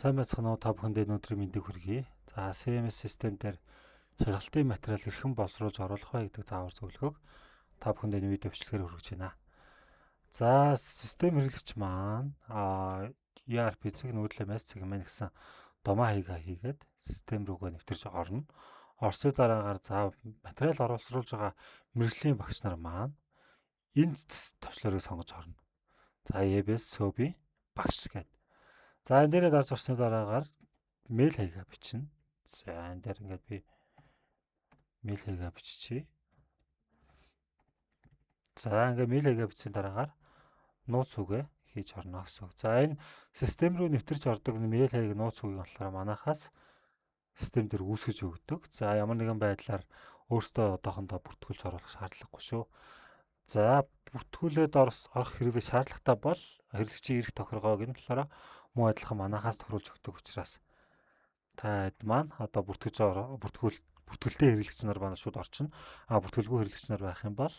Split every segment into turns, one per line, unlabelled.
Сайн байцгаана уу та бүхэндээ өнөөдрийн мэндийг хүргэе. За CMS систем дээр шалгалтын материал хэрхэн боловсруулж оруулах вэ гэдэг заавар зөвлөгөөг та бүхэндээ энэ видео бичлэгээр хүргэж байна. За систем хэрэглэгч маань ERP цэг нүүдлээ MS цэг маань гэсэн домаа хийгээд систем рүүгээ нэвтэрч орно. Орсны дараагаар за материал оруулсруулж байгаа мэргэжлийн багш нар маань энэ төвчлөрийг сонгож орно. За EBS SOBI багш гэдэг. За энэ дээрээ дарж орсны дараагаар мэйл хаягаа бичнэ. За энэ дээр ингээд би мэйл хаягаа биччихье. За ингээд мэйл хаягаа бичсэн дараагаар нууц үгээ хийж орно гэсэн үг. За энэ систем рүү нэвтэрч ордог мэйл хаяг нууц үгийг болохоор манайхаас систем дээр үүсгэж өгдөг. За ямар нэгэн байдлаар өөртөө одоохондоо бүртгүүлж оруулах шаардлагагүй шүү. За бүртгүүлээд орох хэрвээ шаардлагатай бол хэрэглэгчийн эрх тохиргоог нь болохоор муу адилхан манайхаас тохируулж өгдөг учраас та маань одоо бүртгүүлтэй хэрэглэгч нар манай шууд орчин. Бүртгүүлгүй хэрэглэгч нар байх юм бол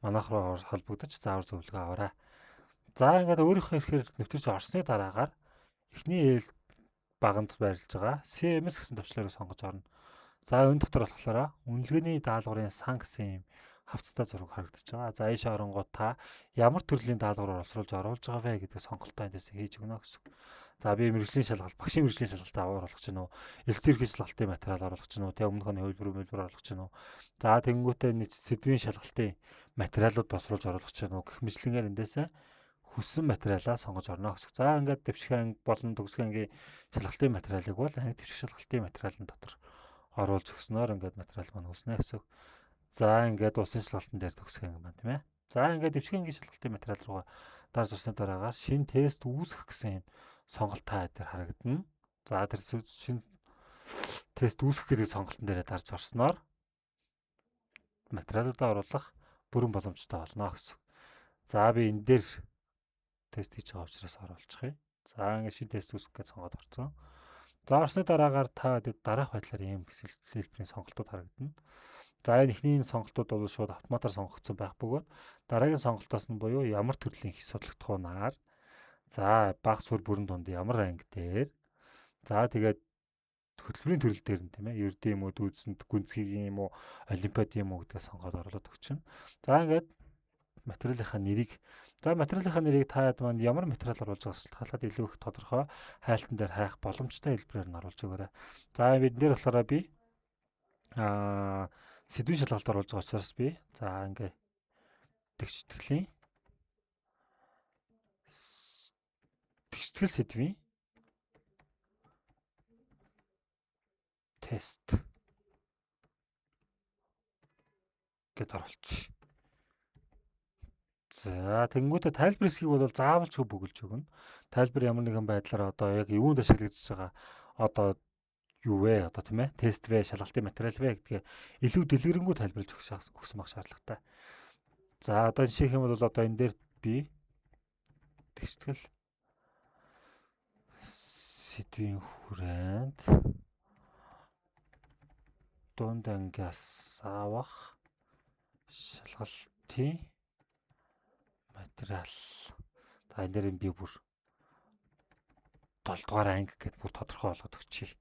манайх руу холбогдож заавар зөвлөгөө аваарай. За ингээд өөрийнхөө эрхээр нэвтэрч орсны дараагаар эхний баганд байрлаж байгаа CMS гэсэн төвчлөрийг сонгож орно. За энэ дотор болохоор үнэлгээний даалгаврын сан гэсэн юм хавцтай зураг харагдаж байгаа. За ийш оронгууд та ямар төрлийн даалгавар боловсруулж оруулж байгаа вэ гэдэг сонголтоо эндээс хийж өгнө гэсэн. За би мэргэжлийн шалгалт, багшийн мэргэжлийн шалгалтаа оруулах гэж байна уу? Элс зэргийн шалгалтын материал оруулах гэж байна уу? Тэ өмнөхний хөлбөр оруулах гэж байна уу? За тэнгуүтээ сэдвийн шалгалтын материалууд боловсруулж оруулах гэж байна уу? Гэх мэтлэнгээр эндээсээ хүссэн материалаа сонгож орно гэсэн. За ингээд дэвших болон төгсгөө ангийн шалгалтын материалыг бол анги дэвших шалгалтын материалын дотор оруулж өгснөөр ингээд материал маань хүснэ гэсэн. За ингээд улсын шалгалтын дээр төгсгөө анги байна тийм ээ. За ингээд дэвших ангийн шалгалтын материал руугаа дарж орсны дараагаар шинэ тест үүсгэх гэсэн юм сонголт та дээр харагдана. За тэр шинэ тест үүсгэх гэдэг сонголтын дээрээ дарж орсноор материалуудаа оруулах бүрэн боломжтой болно гэсэн. За би энэ дээр тест хийж байгаа учраас оруулчихъя. За ингээд шинэ тест үүсгэх гэж сонгоод орсон. За орсны дараагаар та дараах байдлаар ийм хэлбэрийн сонголтууд харагдана. За энэ ихний сонголтууд бол шууд автоматар сонгогдсон байх бөгөөд дараагийн сонголтоос нь буюу ямар төрлийн их судлагдах унаар за баг сур бүрэн дунд ямар анги дээр за тэгээд хөтөлбөрийн төрөл дээр нь тийм ээ ердөө юм уу дүүцэнд гүнзгийгийн юм уу олимпиад юм уу гэдгээ сонгоод оруулаад өгчин. За ингээд материалынхаа нэрийг таад маань ямар материал оруулж байгаас шалтгаалаад илүү их тодорхой хайлтан дээр хайх боломжтой хэлбэрээр нь оруулж өгөөрэй. За бид нэр болохоор би сэдвийн шалгалт оруулж байгаа учраас би за ингээ тэгштгэл сэдвийн тест гэд оруулчих. За тэнгуүтэ тайлбар хэсгийг бол заавал ч бөглөж өгнө. Тайлбар ямар нэгэн байдлаар одоо яг юунд ашиглагдаж байгаа одоо юу вэ одоо тийм ээ тест вэ шалгалтын материал вэ гэдгээ илүү дэлгэрэнгүй тайлбарлаж өгсөн байх шаардлагатай. За одоо жишээх юм бол одоо энэ дээр би тэгштгэл сэдвийн хүрээнд дунд ангиас авах шалгалтын материал. За энэ дээр би бүр 7 дугаар анги гэдээ бүр тодорхой болгоод өгчий.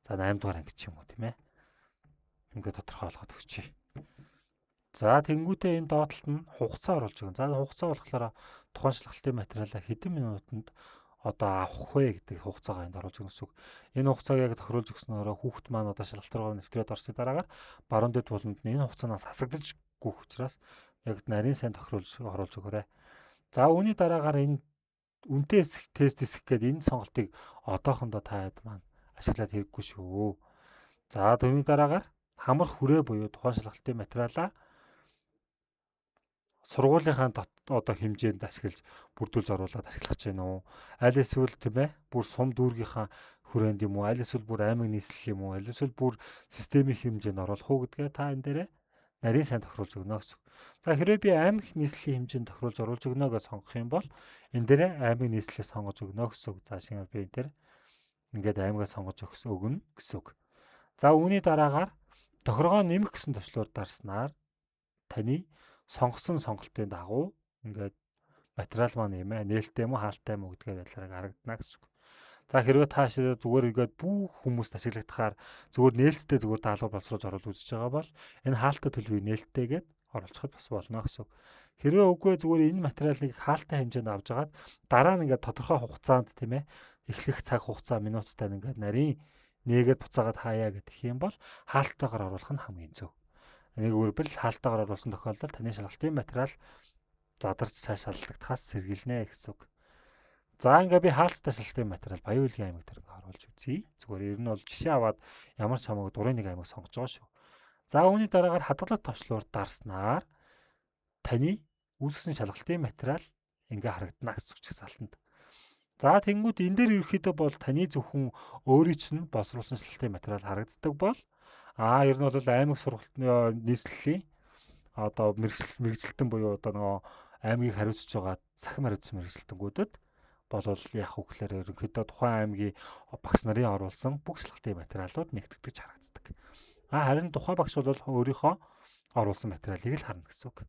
За 8 дугаар анги ч юм уу тийм ээ. Ингээд тодорхой болгоод өгчий. За тэнгуүтээ энэ доотлолт нь хугацаа оруулж өгнө. За хугацаа болохоор тухайн шалгалтын материалаа хэдэн минутанд одоо авах вэ гэдэг хугацаагаа энд оруулж өгнө гэсэн үг. Энэ хугацааг яг тохируулж өгснөөрөө хүүхэд маань одоо шалгалт руу нэвтрээд орсны дараагаар баруун дэд буланд нь энэ хугацаанаас хасагдаж гүөх учраас яг нарийн сайн тохируулж оруулж өгөөрэй. За үүний дараагаар энэ үнэтэй тест хэсэг гэдэг энэ сонголтыг одоохондоо таад маань ашиглаад хэрэггүй шүү. За түүний дараагаар хамар хүрээ буюу тухайн шалгалтын материалаа сургуулийнхаа одоо хэмжээнд ашиглаж бүрдүүлж оруулаад ашиглах гэж байна уу? Аль эсвэл тийм ээ бүр сум дүүргийнхаа хүрээнд юм уу? Аль эсвэл бүр аймаг нийслэл юм уу? Аль эсвэл бүр системийн хэмжээнд оруулах уу гэдгээ та энэ дээрээ нарийн сайн тохируулж өгнө гэсэн. За хэрвээ би аймаг нийслэлийн хэмжээнд тохируулж оруулж өгнө гэж сонгох юм бол энэ дээрээ аймаг нийслэлээ сонгож өгнө гэсэн. За шинээр би энэ дээр ингээд аймагаа сонгож өгнө гэсэн. За үүний дараагаар тохиргоо нэмэх гэсэн төслөөр дарснаар таны сонгосон сонголтын дагуу ингээд материал маань юм ээ нээлттэй юм уу хаалттай юм уу гэдгээр ялгараг харагдана гэсэн. За хэрвээ та зүгээр ингээд бүх хүмүүст ашиглагдахаар зүгээр нээлттэй зүгээр даалгавар боловсруулж оруулж үзэж байгаа бол энэ хаалттай төлбөрийг нээлттэйгээд оруулахад бас болно гэсэн үг. Хэрвээ үгүй зүгээр энэ материалыг хаалттай хэмжээнд авч агаад дараа нь ингээд тодорхой хугацаанд тийм ээ эхлэх цаг хугацаа минуттай ингээд нарийн нээгээд буцаагаад хаяа гэх юм бол хаалттайгаар оруулах нь хамгийн зөв. Нэг үрбэл хаалттайгаар оруулсан тохиолдолд таны шалгалтын материал задарч цааш салдагдахаас сэргийлнэ гэсэн үг. За ингээ би хаалттай шалгалтын материал Баян-Улгийн аймаг дээр оруулж үзье. Зүгээр ер нь бол жишээ аваад ямар ч хамаагүй дурын нэг аймаг сонгож байгаа шүү. За үүний дараагаар хадгалах товчлуур дарснаар таны үүсгэсэн шалгалтын материал ингээ харагдана гэсэн үг салтанд. За тэнгууд энэ дээр ерөөхдөө бол таны зөвхөн өөрийн чинь боловсруулсан шалгалтын материал харагддаг бол ер нь бол аймаг сургалтын нийслэлийн одоо мэрэгжилтэн буюу одоо нөгөө аймгийг хариуцж байгаа сахим хариуцсан мэрэгжилтэнгүүдэд болвол яг үгээр ерөнхийдөө тухайн аймгийн багш нарын оруулсан бүх шалгалтын материалууд нэгтгэж харагддаг. Харин тухайн багш бол өөрийнхөө оруулсан материалыг л харна гэсэн үг.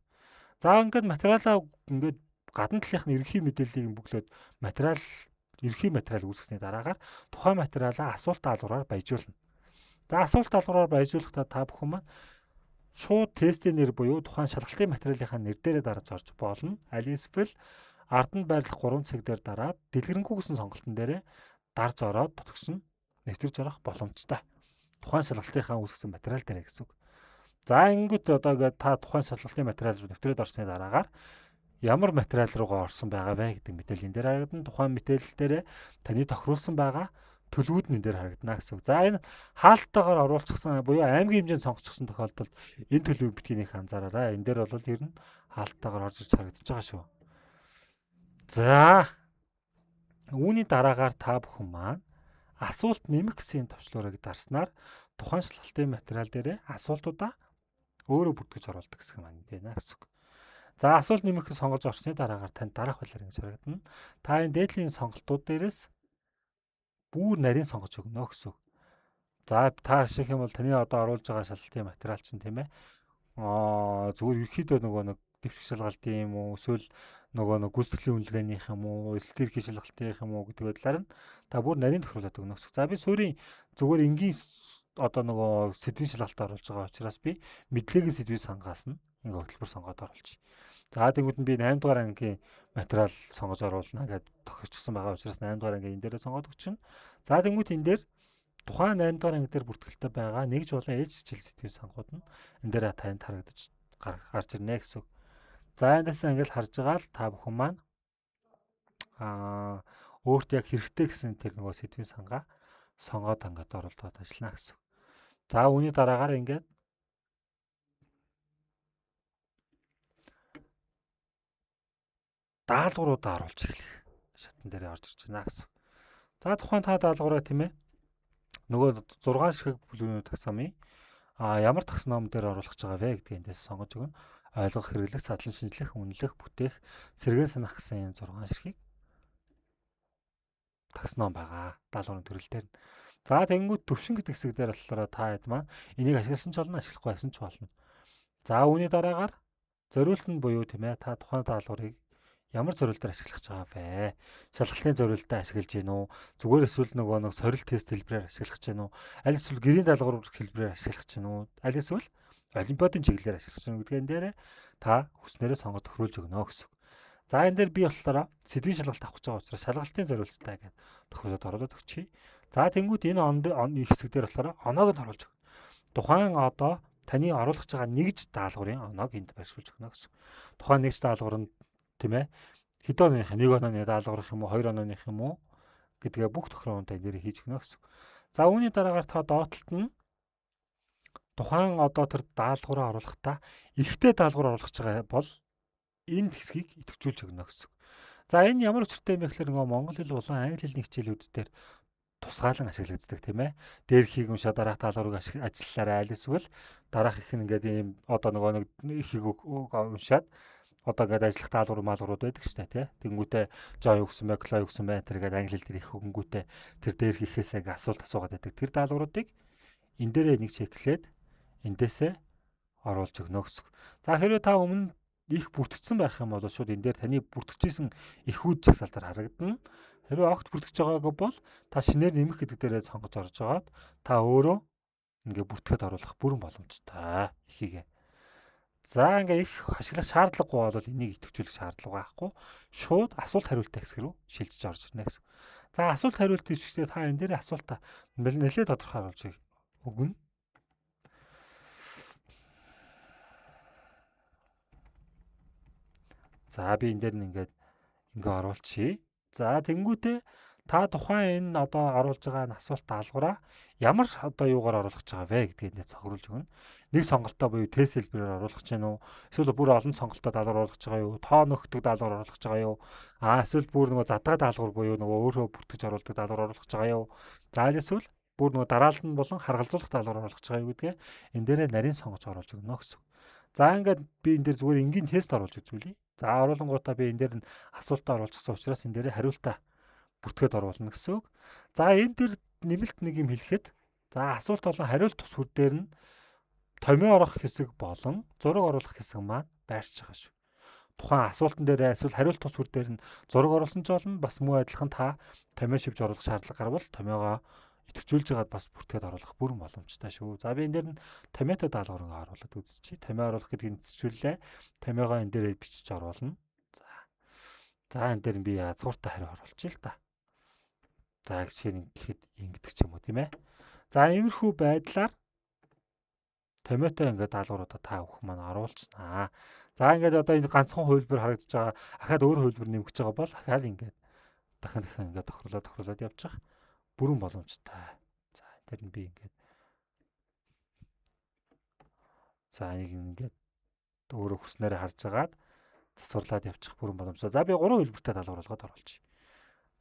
За ингээд материалаа ингээд гадна талынх нь ерөнхий мэдээллийг бүглөөд ерөнхий материал үүсгэсний дараагаар тухайн материалаа асуулт даалгавраар баяжуулна. За асуулт даалгавраар баяжуулахдаа та бүхэн маань шууд тестийн нэр буюу тухайн шалгалтын материалынхаа нэр дээрээ дарж орж болно. Аль эсвэл ард нь байрлах 3 цаг дээр дараад дэлгэрэнгүй гэсэн сонголтын дээрээ дарж ороод тогтгос нь нэвтэрч орох боломжтой. Тухайн шалгалтынхаа үүсгэсэн материал дээр гэсэн үг. За ингэнгүүт одоо ингээд та тухайн шалгалтын материал руу нэвтрээд орсны дараагаар ямар материал руугаа орсон байгаа вэ гэдэг мэдээлэл энэ дээр харагдана. Тухайн мэдээлэл дээр таны тохируулсан байгаа төлөвүүд нь энэ дээр харагдана гэсэн үг. За энэ хаалттайгаар оруулчихсан буюу аймгийн хэмжээнд сонгочихсон тохиолдолд энэ төлөвийг битгий нэг анзаараарай. Энэ дээр бол ер нь хаалттайгаар орж ирж харагдаж байгаа шүү. За үүний дараагаар та бүхэн маань асуулт нэмэх гэсэн товчлуурыг дарснаар тухайн шалгалтын материал дээр асуултуудаа өөрөө бүртгэж оруулдаг гэсэн юм байна гэсэн үг. За асуулт нэмэх сонгож орсны дараагаар танд дараах байлаар ингэж харагдана. Та энэ дээдлийн сонголтууд дээрээс бүр нарийн сонгож өгнө гэсэн үг. За та ашиг юм бол таны одоо оруулж байгаа шалгалтын материал чинь тийм ээ. Зүгээр ерөөхдөө нөгөө нэг дэвших шалгалтын юм уу эсвэл нөгөө гүйцэтгэлийн үнэлгээнийх юм уу эсвэл тэрхий шалгалтынх юм уу гэдэг байдлаар нь та бүр нарийн тохируулаад өгнө гэсэн. За би суурийн зүгээр энгийн одоо нөгөө сэдвийн шалгалт оруулж байгаа учраас би мэдлэгийн сэдвийн сангаас нь ингээ хөтөлбөр сонгоод оруулчих. За тэгвэл би 8 дугаар ангийн материал сонгож оруулна гэдээ тохиолдсон байгаа учраас 8 дугаар ангийн энэ дээрээ сонгоод өгчин. За тэгвэл энэ дээр тухайн 8 дугаар анги дээр бүртгэлтэй байгаа нэгж болон ээж хичээл сэдвийн сангууд нь энэ дээр танд харагдаж гарч ирнэ гэсэн үг. За эндээс ингээл харж байгаа л та бүхэн маань өөрт яг хэрэгтэй гэсэн тэр нөгөө сэдвийн сангаа сонгоод ингээд оролдоод ажиллана гэсэн. За үүний дараагаар ингээд даалгавруудаа оруулж эхлэх шатн дээр орж ирж байна гэсэн. За тухайн та даалгавраа тийм ээ нөгөө 6 ширхэг бүлгийн таксоны ямар таксоном дээр оруулах гэж байгаа вэ гэдгийг эндээс сонгож өгнө. Ойлгох, хэрэглэх, задлан шинжлэх, үнэлэх, бүтээх, сэргээн санах гэсэн энэ 6 ширхэг таксоном байгаа. Даалгаврын төрөл дээр. За тэгэнгүүт төвшин гэдэг хэсэг дээр болохоор та хэд маань энийг ашигласан ч болно, ашиглахгүй байсан ч болно. За үүний дараагаар зориулт нь буюу тийм ээ та тухайн даалгаврыг ямар зориултаар ашиглах гэж байгаа вэ? Шалгалтын зориултаа ашиглаж гин үү? Зүгээр эсвэл нөгөө нэг сорилт тест хэлбэрээр ашиглах гэж гин үү? Аль эсвэл гэрийн даалгавар хэлбэрээр ашиглах гэж гин үү? Аль эсвэл олимпиадын чиглэлээр ашиглах гэж гин үү гэдгэн дээр та хүснээрээ сонгож тохируулж өгнө гэсэн. За энэ дээр би болохоор сэдвийн шалгалт авах гэж байгаа учраас шалгалтын зориулттай гэдэг тохируулаад оруулаад өгчий. За тэнгууд энэ хэсэг дээр болохоор оноог нь оруулж өгнө. Тухайн одоо таны оруулах гэж байгаа нэгж даалгаврын оноог энд барьшуулж өгнө гэсэн. Тухайн нэгж даалгавар нь тийм ээ хэдэн оных 1 онооны даалгаврах юм уу 2 онооных юм уу гэдгээ бүх тохиромжтой нэр хийж өгнө гэсэн. За үүний дараагаар та доотлолт нь тухайн одоо тэр даалгавраа оруулахдаа ихтэй даалгавар оруулах гэж байгаа бол энэ хэсгийг идэвхжүүлж өгнө гэсэн. За энэ ямар учиртай юм бэ гэхээр нөгөө монгол хэл болон англи хэлний хичээлүүд дээр тусгаалan ашиглагддаг тийм ээ. Дээрхийг уншаад дараах даалгаврыг ажиллаарай аль эсвэл дараах их ингээд ийм одоо нөгөө нэг ихийг уншаад одоо ингээд ажиллах даалгаврууд байдаг шүү дээ тий. Тэнгүүтээ жоо юу гэсэн бэ, клоо юу гэсэн бэ тэр ингээд англи хэл дээр их хөнгүүтээ тэр дээрх ихээсээ ингээд асуулт асуугаад байдаг. Тэр даалгавруудыг энэ дээрээ нэг чеклээд эндээсээ оруулж өгнө гэсэн. За хэрвээ та өмнө их бүртгэсэн байх юм бол шууд энэ дээр таны бүртгэжсэн ихүүд жагсаалтаар харагдана. Хэрвээ огт бүртгэж байгаагүй бол та шинээр нэмэх гэдэг дээрээ сонгож орж агаад та өөрөө ингээ бүртгэхэд оруулах бүрэн боломжтой ихийг. За ингээ их ашиглах шаардлагагүй бол энийг идэвхжүүлэх шаардлага байхгүй. Шууд асуулт хариулт хэсэг рүү шилжиж орж ирнэ гэсэн. За асуулт хариулт хэсгээр та энэ дээр асуултаа нэлээд тодорхой харуулж өгнө. За би энэ дээр ингээ оруулчихъя. За тэнгуүтээ та тухайн энэ одоо оруулж байгаа энэ асуулт даалгавраа ямар одоо юугаар оруулах гэж байгаа вэ гэдгийг энэ цохируулж өгнө. Нэг сонголтоо буюу тест хэлбэрээр оруулах гэж байна уу? Эсвэл бүр олон сонголтоо даалгавар оруулах гэж байгаа юу? Тоо нөхдөг даалгавар оруулах гэж байгаа юу? Эсвэл бүр нөгөө задгаа даалгавар буюу нөгөө өөрөө бүртгэж оруулдаг даалгавар оруулах гэж байгаа юу? За эсвэл бүр нөгөө дараалал болон харгалзуулах даалгавар оруулах гэж байгаа юу гэдгээ энэ дээрээ нарийн сонгож оруулж өгнө гэсэн. За ингээд би энэ дээр зүгээр энгийн тест оруулж үзүүлье. За оруулангуудаа би энэ дээр нь асуултаа оруулчихсан учраас энэ дээр хариултаа бүртгээд оруулна гэсэн үг. За энэ дээр нэмэлт нэг юм хэлэхэд за асуулт болон хариулт тус хүр дээр нь томьёо орох хэсэг болон зураг оруулах хэсэг маань байршиж байгаа шүү. Тухайн асуултан дээр эсвэл хариулт тус хүр дээр нь зураг оруулсан ч болно бас муу адилхан та томьёо шивж оруулах шаардлага гарвал томьёогоо идэвхжүүлж байгаад бас бүртгээд оруулах бүрэн боломжтой шүү. За би энэ дээр нь томьёотой даалгавар ингээ оруулаад үзчихье. Томьёо оруулах гэдгийг идэвхжүүллээ. Томьёогоо энэ дээр бичиж оруулна. За энэ дээр би язгууртай хариу оруулчихъя л та. За гэхэд ингэдэг ч юм уу тийм ээ. За иймэрхүү байдлаар томьёотой ингээ даалгавруудаа та бүхэн маань оруулчихнаа. За ингээд одоо энэ ганцхан хувилбар харагдаж байгаа. Ахаад өөр хувилбар нэмгэж байгаа бол ахаал ингээд дахин ингээд тохируулаад явчих. Бүрэн боломжтой. За энэ дээр нь би ингээд за энийг ингээд өөрөө хүснээрээ харж агаад засварлаад явчих бүрэн боломжтой. За би 3 хувилбартай даалгавар болгоод оруулчих.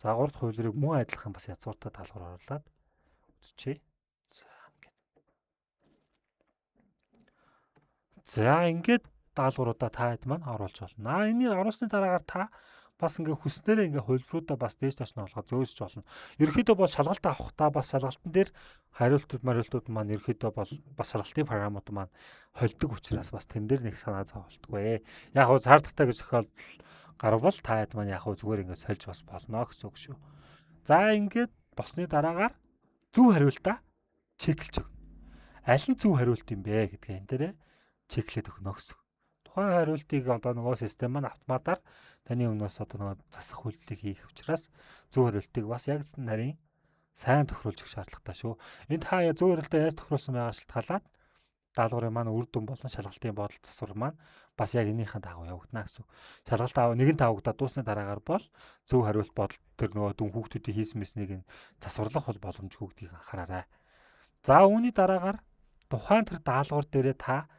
За 3 дахь хувилбарыг муу адилхан бас язгууртай даалгавар оруулаад үзчихье. За ингээд даалгавруудаа та хэд маань оруулж болно. Энийг оруулсны дараагаар та бас ингээ хүснээрээ ингээ хувилбаруудаа бас дээж тааш нь болгоод зөөсч болно. Ерөнхийдөө бол шалгалт авахдаа бас шалгалтын дээр хариултууд маань ерөнхийдөө бол бас шалгалтын програмууд маань холддог учраас бас тэн дээр нэг санаа зовлтгүй. Яг хөө цаардахтай гэж тохиолдол гарвал та хэд маань яг хөө зүгээр ингээ сольж бас болно гэсэн үг шүү. За ингээд босны дараагаар зөв хариултаа чеклж өгнө. Аль нь зөв хариулт юм бэ гэдгээ энэ дээрээ чеклээд өгнө гэсэн. Тухайн хариултыг одоо нөгөө систем маань автоматар таны өмнөөс одоо нөгөө засах үйлдэлийг хийх учраас зөв хариултыг бас яг нарийн сайн тохируулж өгөх шаардлагатай шүү. Энд та зөв хариултаа яаж тохируулсан байгаа шалтгаалаад даалгаврын маань үр дүн болон шалгалтын бодол засвар маань бас яг энийхэн дагуу явагдана гэсэн. Шалгалт нэгэн тавагдаад дуусны дараагаар бол зөв хариулт бодол төр нөгөө дүн хүүхдүүдийн хийсэн мэснийг нь засварлах бол боломжгүй гэдгийг анхаараарай. За үүний дараагаар тухайн тэр даалгавар дээрээ та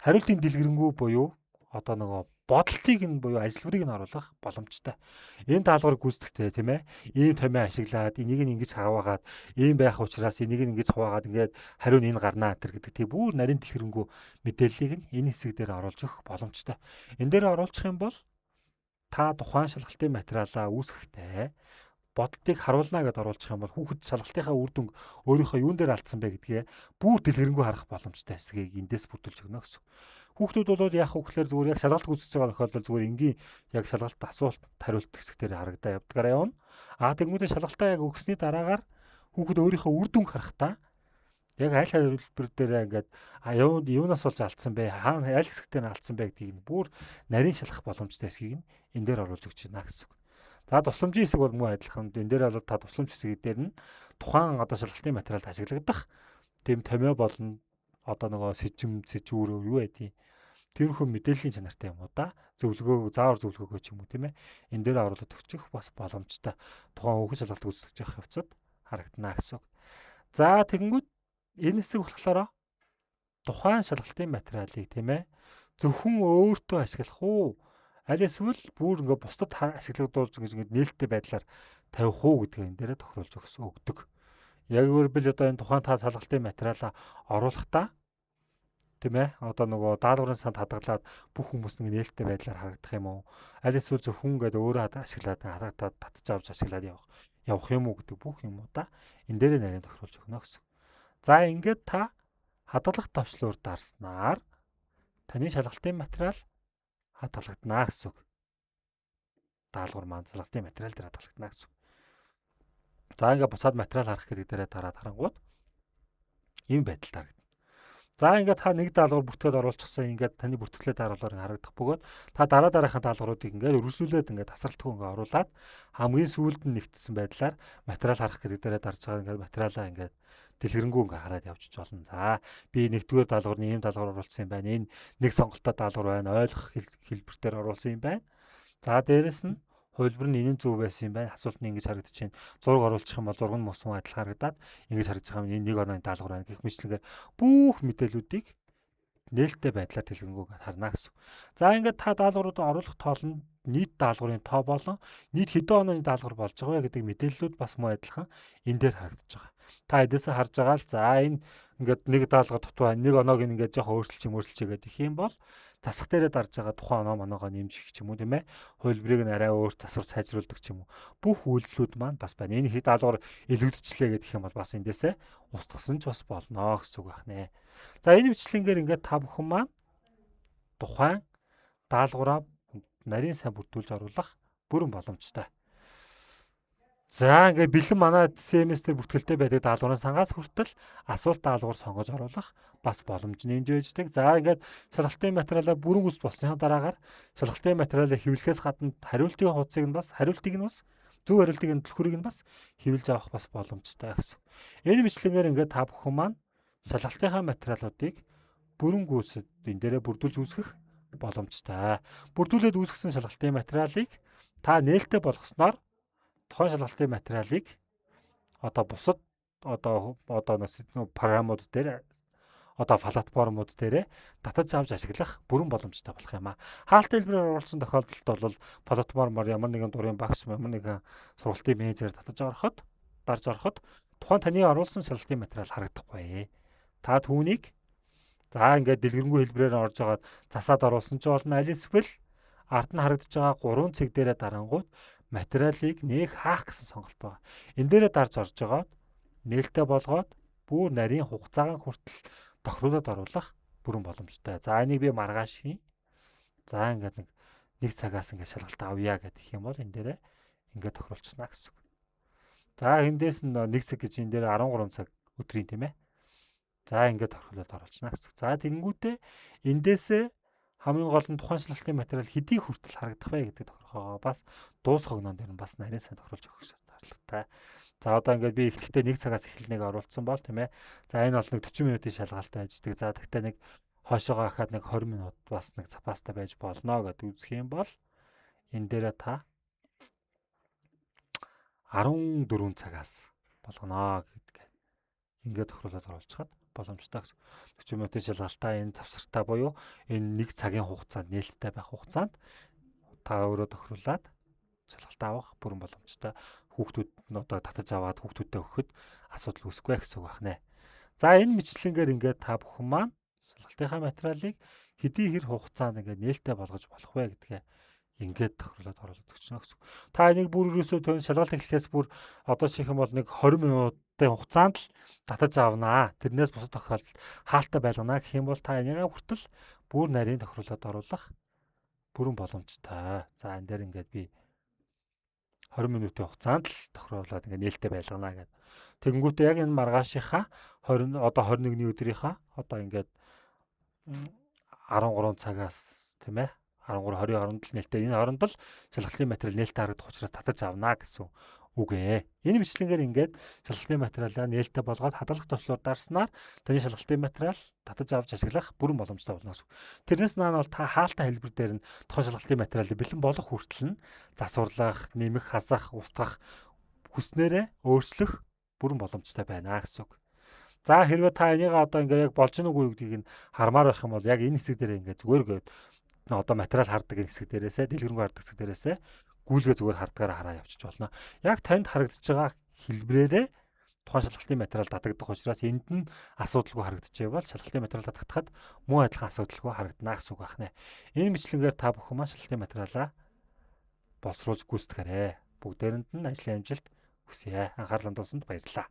хариултын дэлгэрэнгүй буюу одоо нөгөө бодолтыг нь буюу ажилбарыг нь оруулах боломжтой. Энэ даалгаврыг гүйцэтгэхдээ тийм ээ. Ийм томьёо ашиглаад энийг нь ингэж хаваагаад ийм байх учраас энийг нь ингэж хуваагаад ингээд хариу нь энэ гарнаа гэдэг тийм бүр нарийн дэлгэрэнгүй мэдээллийг нь энэ хэсэг дээр оруулж өгөх боломжтой. Энэ дээр оруулах юм бол та тухайн шалгалтын материалаа үүсгэхдээ бодолтыг харуулна гэдээ оруулах юм бол хүүхэд шалгалтынхаа үр дүнг өөрийнхөө юун дээр алдсан бэ гэдгээ бүр дэлгэрэнгүй харах боломжтой хэсгийг эндээс бүрдүүлж өгнө гэсэн. Хүүхдүүд бол яах вэ гэхээр зүгээр яг шалгалт үзэж байгаа тохиолдолд зүгээр энгийн яг шалгалт асуулт хариулт хэсэг дээр харагдаа явдгаараа явна. Тэгмүүдээ шалгалтаа яг өгсөний дараагаар хүүхэд өөрийнхөө үр дүнг харахтаа яг аль хувилбар дээр ингээд юунаас болж алдсан бэ? Хаана аль хэсэгтээ алдсан бэ гэдгийг нь бүр нарийн шалгах боломжтой хэсгийг нь энэ дээр оруулж өгч байна гэсэн. За тусламжийн хэсэг бол муу адилхан. Энэ дээр бол та тусламж хэсэг дээр нь тухайн одоо шалгалтын материалд ашиглагдах тийм томьёо болон одоо нөгөө сэжүүр юу байдгийг тэрхүү мэдээллийн чанартай юм уу да зөвлөгөө заавар зөвлөгөөгөө ч юм уу тийм ээ энэ дээр оруулаад өгчих бас боломжтой. Тухайн хүүхэд шалгалт үзүүлж явах явцад харагдана гэсэн. За тэгэнгүүт энэ хэсэг болохоор тухайн шалгалтын материалыг тийм ээ зөвхөн өөртөө ашиглах уу? Аль эсвэл бүр ингээ бусдад ашиглагдуулж гэж ингээ нээлттэй байдлаар тавих уу гэдгийг энэ дээрээ тохируулж өгдөг. Яг өөрөөр одоо энэ тухайн та шалгалтын материалаа оруулахдаа тийм ээ одоо нөгөө даалгаврын санд хадгалаад бүх хүмүүс нэг нээлттэй байдлаар харагдах юм уу? Аль эсвэл зөвхөн ингээ өөрөө ашиглаад харагдаад татж авч ашиглаад явах юм уу гэдэг бүх юмудаа энэ дээрээ нарийн тохируулж өгнө гэсэн. За ингээд та хадгалах товчлуур дарснаар таны шалгалтын материал хадгалагдана гэсэн үг. Даалгавар маань шалгалтын материал дээр хадгалагдана гэсэн үг. За ингээд буцаад материал харах гэдэг дээрээ дараад харангууд ийм байдалтай харагдана. За ингээд та нэг даалгавар бүртгээд оруулчихсан ингээд таны бүртгэлээ дараалал харагдах бөгөөд та дараагийн даалгавруудыг ингээд өргөжлүүлээд ингээд тасралтгүй ингээд оруулаад хамгийн сүүлд нь нэгтсэн байдлаар материал харах гэдэг дээрээ дарж байгаа ингээд материалаа ингээд дэлгэрэнгүй ингээд хараад явчих болно. За би нэгдүгээр даалгаврын ийм даалгавар оруулсан юм байна. Энэ нэг сонголттой даалгавар байна. Ойлгох хэлбэрээр оруулсан юм байна. За дээрэс нь хувилбар нь энэ зөв байсан юм байна. Асуулт нь ингэж харагдчихээн. Зураг оруулах юм бол зураг нь мус адилхан харагдаад ингэж харагдаж байгаа юм. Энэ нэг онооны даалгавар байна гэх мэтлэгээр бүх мэдээллүүдийг нээлттэй байдлаар дэлгэрэнгүй харна гэсэн. За ингээд та даалгавруудыг оруулах тоол нь нийт даалгаврын тоо болон нийт хэдэн онооны даалгавар болж байгаа вэ гэдэг мэдээллүүд бас муу адилхан энэ дээр харагдаж байгаа. Та эдээсээ харж байгаа л за энэ ингээд нэг даалгавар дутуу нэг оноог ингээд жоохон өөрчилж гэдэг юм бол засах дээрээ дарж байгаа тухайн оноо моноогоо нэмжих ч юм уу тийм ээ. Хувилбарыг нь арай өөр засвар сайжруулдаг ч юм уу. Бүх үйлдэлүүд маань бас байна. Энэ даалгавар илүүдчлээ гэдэг юм бол бас эндээсээ устгасан ч бас болно гэсэн үг байна. За энэ бичлэнгээр ингээд та бүхэн маань тухайн даалгавраа нарийн сайн бүрдүүлж оруулах бүрэн боломжтой. За ингээд бэлэн манай семестр бүртгэлтэй байдаг даалгаврын сангаас хүртэл асуулт даалгавар сонгож оруулах бас боломж нэмж байждаг. За ингээд шалгалтын материалаа бүрэн үс болсны дараагаар шалгалтын материалаа хэвлэхээс гадна хариултын хуудсыг нь бас зөв хариултыг нь түлхүүрийг нь бас хэвлэж авах бас боломжтой гэсэн. Энэ бичлэгээр ингээд та бүхэн маань шалгалтынхаа материалуудыг бүрэн гүйцэд энэ дээрээ бүрдүүлж үүсгэх боломжтой. Бүрдүүлээд үүсгэсэн шалгалтын материалыг та нээлттэй болгосноор тухайн шалгалтын материалыг бусад програмууд дээр платформуд дээр татаж авч ашиглах бүрэн боломжтой болох юм аа. Хаалттай хэлбэрээр оруулсан тохиолдолд бол платформоор ямар нэгэн дурын багш ямар нэгэн сургалтын менежер дарж ороход тухайн таны оруулсан шалгалтын материал харагдахгүй. Та түүнийг за ингээд дэлгэрэнгүй хэлбэрээр орж агаад засаад оруулсан ч болно. Аль эсвэл ард нь харагдаж байгаа 3 цэг дээрээ дарангууд материалыг нэг хаах гэсэн сонголт байна. Энэ дээрээ дарж орж байгаа нээлттэй болгоод бүр нарийн хугацаагаа хүртэл тохируулаад оруулах бүрэн боломжтой. За энийг би маргааш хийн. За ингээд нэг цагаас ингээд шалгалт авъя гэдэг юм бол энэ дээрээ ингээд тохируулчихна гэсэн. За эндээс нь 1 цаг гэж энэ дээр 13 цаг өдрийн тийм ээ. За ингээд тохируулаад оруулчихна гэсэн. За тэгэнгүүтээ эндээсээ хамгийн гол нь тухайн шалгалтын материал хэдий хүртэл харагдах вэ гэдэг тохиолгоо бас дуус хогноон дээр нь бас нарийн сайн тохируулж өгөх шаардлагатай. За одоо ингээд би эхлэхдээ 1 цагаас эхэлнэг оруулсан бол тийм ээ. За энэ бол нэг 40 минутын шалгалттай аждаг. За тэгтээ нэг хойшоогоо хахад нэг 20 минут бас нэг запастай байж болно гэдэг үзэх юм бол энэ дээрээ та 14 цагаас болгоно гэдэг. Ингээд тохируулаад оруулчихад боломжтой гэсэн. 40 минутын шалгалтаа энэ завсартай буюу энэ 1 цагийн хугацаанд нээлттэй байх хугацаанд та өөрөө тохируулаад шалгалт авах бүрэн боломжтой. Хүүхдүүд нь татаж аваад хүүхдүүдтэй өгөхөд асуудал үүсэхгүй гэсэн үг байна. За энэ мэтлэнгээр ингээд та бүхэн маань шалгалтынхаа материалыг хэдий хэр хугацаанд ингээд нээлттэй болгож болох вэ гэдгээ ингээд тохируулаад оруулаад өгчнө гэсэн. Та энийг бүр ерөөсөө шалгалт эхлэхээс бүр жишээ нь бол нэг 20 минутын хугацаанд л татаж авнаа. Тэрнээс бусад тохиолдолд хаалттай байлгана гэх юм бол та энийгээ хүртэл бүр нарийн тохируулаад оруулах бүрэн боломжтой. За энэ дээр ингээд би 20 минутын хугацаанд л тохируулаад ингээд нээлттэй байлгана гэдэг. Тэгэнгүүтээ яг энэ маргаашийнхаа 21-ний өдрийнхаа ингээд 13 цагаас тийм ээ 13-20 хооронд л нээлттэй энэ хооронд л шалгалтын материал нээлттэй харагдах учраас татаж авнаа гэсэн үг ээ. Энэ бичлэнгээр ингээд шалгалтын материалаа нээлттэй болгоод хадгалах төслөөр дарснаар таны шалгалтын материал татаж авч ашиглах бүрэн боломжтой болно гэсэн. Тэрнээс наана бол та хаалттай хэлбэр дээр нь тухайн шалгалтын материалыг бэлэн болох хүртэл нь засварлах, нэмэх, хасах, устгах хүснээрээ өөрчлөх бүрэн боломжтой байна гэсэн үг. За хэрвээ та энийг ингээд яг болж гэнэ үгүй гэдгийг нь хармаар байх юм бол яг энэ хэсэг дээр ингээд зүгээр материал харддаг хэсэг дээрээсээ дэлгэрэнгүй харддаг хэсэг дээрээсээ гүйлгээ зүгээр хардгаараа хараа явчих болно. Яг танд харагдаж байгаа хэлбрээрээ тухайн шалгалтын материал датагдах учраас энд нь асуудалгүй харагдчихвал шалгалтын материал датагдахад муу адилхан асуудалгүй харагдана гэсэн үг байна. Энэ мэтлэнгээр та бүхэн маань шалгалтын материалаа боловсруулж гүйцэтгээрэй. Бүгдээрэнд нь ажлын амжилт хүсье. Анхаарал хандуулсанд баярлалаа.